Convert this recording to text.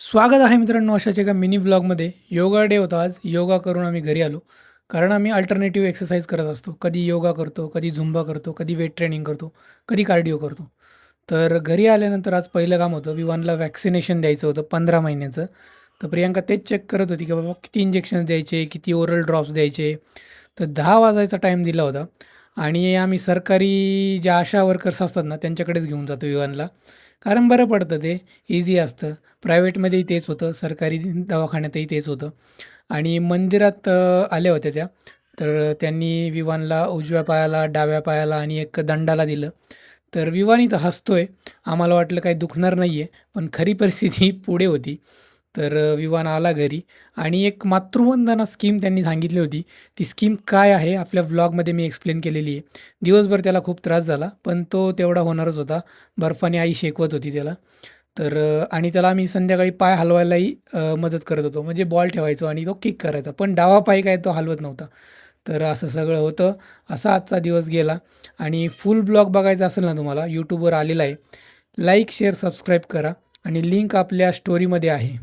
स्वागत आहे मित्रांनो अशाच एका मिनी व्लॉगमध्ये. योगा डे होता आज. योगा करून आम्ही घरी आलो. कारण आम्ही अल्टरनेटिव्ह एक्सरसाइज करत असतो. कधी योगा करतो, कधी झुंबा करतो, कधी वेट ट्रेनिंग करतो, कधी कार्डिओ करतो. तर घरी आल्यानंतर आज पहिलं काम होतं, विवानला वॅक्सिनेशन द्यायचं होतं 15 महिन्याचं. तर प्रियांका तेच चेक करत होती की बाबा किती इंजेक्शन्स द्यायचे, किती ओरल ड्रॉप्स द्यायचे. तर 10 वाजायचा टाईम दिला होता आणि आम्ही सरकारी ज्या आशा वर्कर्स असतात ना त्यांच्याकडेच घेऊन जातो विवानला. कारण बरं पडतं, ते इझी असतं. प्रायव्हेटमध्येही तेच होतं, सरकारी दवाखान्यातही तेच होतं. आणि मंदिरात आल्या होत्या त्या. तर त्यांनी विवानला उजव्या पायाला, डाव्या पायाला आणि एक दंडाला दिलं. तर विवान इथं हसतोय. आम्हाला वाटलं काही दुखणार नाही आहे, पण खरी परिस्थिती पुढे होती. तर विवान आला घरी आणि एक मातृवंदना स्कीम त्यांनी सांगितली होती. ती स्कीम काय आहे आपल्या व्लॉगमध्ये मी एक्सप्लेन केलेली आहे. दिवसभर त्याला खूप त्रास झाला, पण तो तेवढा होणारच होता. बर्फाने आई शेकवत होती त्याला. तर आणि त्याला आम्ही संध्याकाळी पाय हलवायलाही मदत करत होतो. म्हणजे बॉल ठेवायचो आणि तो किक करायचा. पण डावा पाय काय तो हलवत नव्हता. तर असं सगळं होतं. असा आजचा दिवस गेला. आणि फुल ब्लॉग बघायचा असेल ना तुम्हाला, यूट्यूबवर आलेला आहे. लाईक, शेअर, सबस्क्राईब करा आणि लिंक आपल्या स्टोरीमध्ये आहे.